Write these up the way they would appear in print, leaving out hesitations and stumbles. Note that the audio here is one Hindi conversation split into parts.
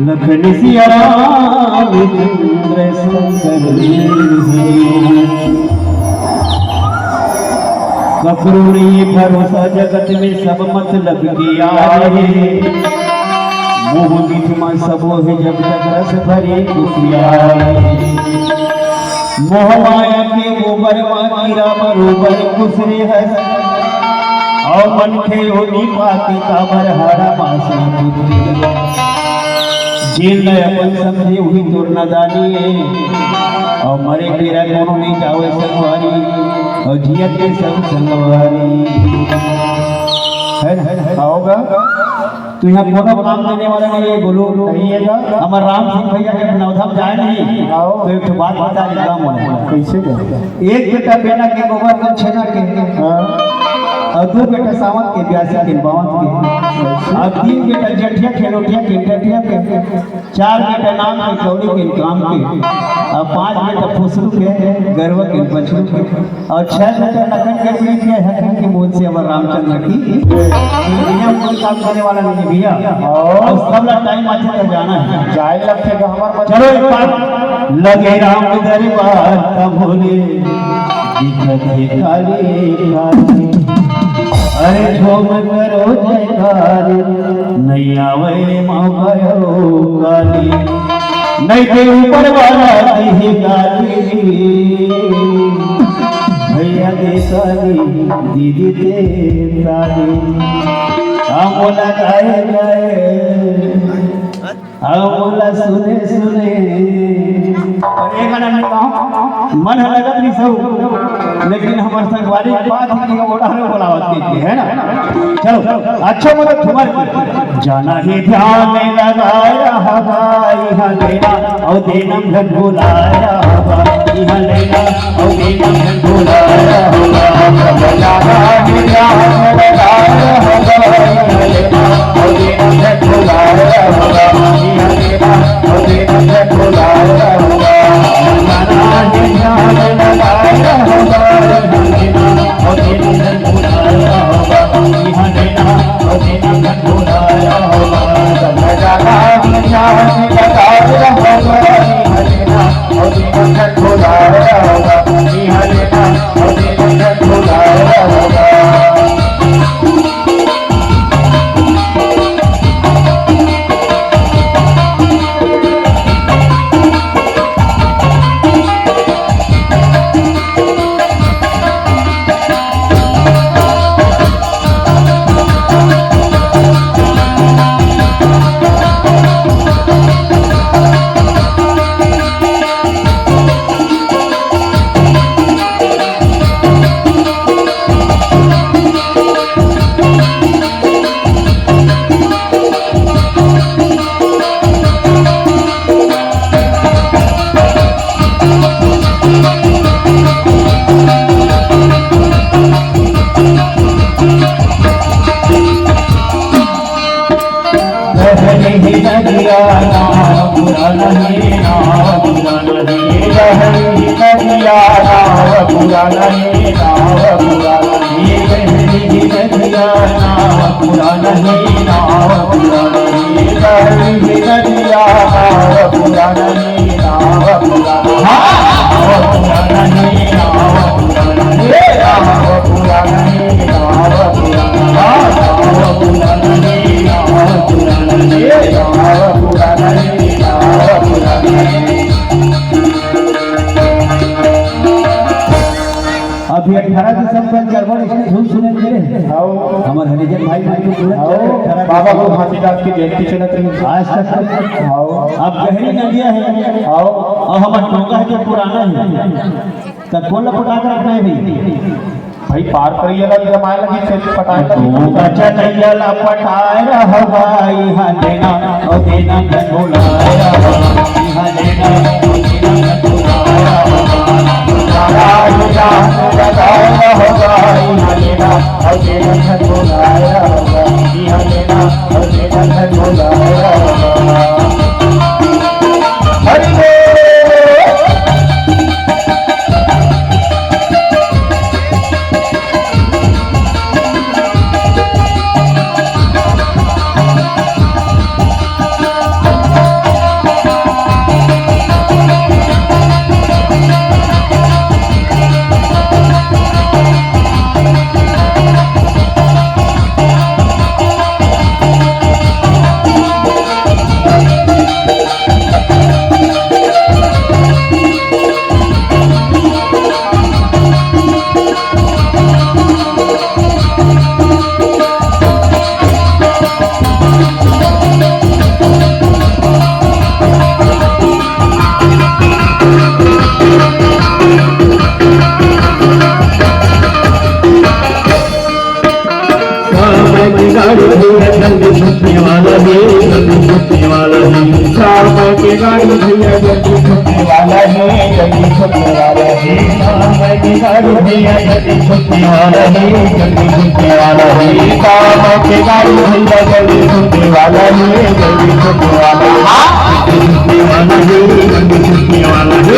लखन सिया राम चंद्र शंकर ककरूरी भरोसा जगत में सब मतलब किया रे मोह मिठमा सबो है जब तक रस भरे खुशियारे मोह माया के गोबर कीरा बरोबर खुसरे है और मन के होनी पाती काबर हारा पासा जेल अपन समझे हुई तोर नदानी और मरे तेरा कोनो नहीं जावे संगवारी और जियत के सब संगवारी है आओगा तो यहाँ कोनो काम देने वाला नहीं है बोलो कहिएगा हमार राम सिंह भैया के नवधाम जाए नहीं आओ तो एक बात बता देगा मोला कैसे कहता एक बेटा बेना के गोबर का छेना के और दो बेटा सावंत के ब्यासी के बावंत के और तीन बेटा जठिया खेलोटिया के टटिया के चार बेटा नाम के कौड़ी के काम के और पांच बेटा फुसलू के गरवा के बछड़ू के और छह बेटा लगन के पीठ के हकन के बोल से अब रामचंद्र की दुनिया कोई काम करने वाला नहीं भैया और सबला टाइम अच्छे से जाना है जाए लगते का हमार चलो एक बार लगे राम दरबार का भोले दिखते काली काली अरे झोम करो जयकार नहीं आवे मौका काली नहीं के ऊपर वाला दी गाली भैया दे काली दीदी दे काली बोला गाए गाए बोला सुने सुने और एक गाना में कहूं मन लगत नहीं सब लेकिन हमार संगवारी बात की ओढ़ाने बोलावत के है ना चलो अच्छा मतलब तुम्हारे जाना ही ध्यान लगाया हवाई हलेना और देना भन बुलाया हवाई हलेना और देना भन बुलाया हवा जाना ही ध्यान लगाया हवाई हलेना और देना भन बुलाया हवाई हलेना और देना भन बुलाया हवा जाना ही ध्यान लगाया हवाई हलेना और देना भन बुलाया हवाई हलेना और देना भन बुलाया हवा जाना ही ध्यान लगाया हवाई हलेना और देना भन बुलाया हवाई हलेना और देना भन बुलाया हवा अभी 18 दिसंबर गड़बड़ इसने धूम सुने मेरे हमारे हरिजन भाई बाबा को फांसीदास की जयंती चलत रही आज तक अब गहरी नदियां है और हमारा टोका है जो पुराना है तब कौन लपटा कर रखना है भाई पार करिए लग जमाए लगी से पटाए तो बच्चा नहीं लपटाए रह भाई हलेना और देना भुलाया हलेना देना भुलाया लगाया होगा हलेना और देना भुलाया होगा हलेना और देना भुलाया होगा हरे वाला है, जल्दी छूटने वाला है। 4 मई की गाड़ी भैया जल्दी छूटने वाला है, जल्दी छूटने वाला है। 4 मई की गाड़ी भैया जल्दी छूटने वाला है, जल्दी छूटने वाला है। 4 मई की गाड़ी भैया जल्दी छूटने वाला है, जल्दी छूटने वाला है। छूटने वाला है, जल्दी छूटने वाला है।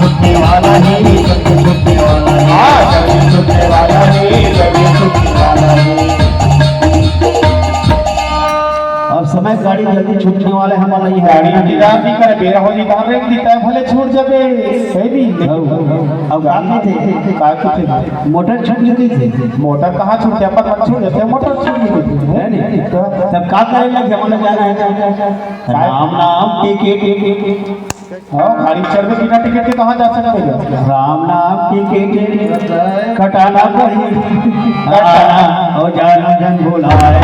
छूटने वाला है, जल्दी छूटने वाला है। जल्दी छूटने वाला है, जल्दी छूटने वाला है। अब समय गाड़ी जल्दी छूटने वाले हमारा नहीं है। गाड़ी इंतजार नहीं करे, बेरा हो जी कहां ब्रेक देता है, भले छूट जाबे सही भी। अब गाड़ी थे बाकी थे मोटर छूट गई थी। मोटर कहां छूटते, अपन मत छूट जाते, मोटर छूट गई थी है नहीं। तब का करे लगे, हमारा जाना है राम नाम टिकट। हाँ गाड़ी चढ़ के बिना टिकट के कहाँ जा सकते हैं। राम नाम टिकट कटाना पड़ी, कटाना और जाना जन बुलाए।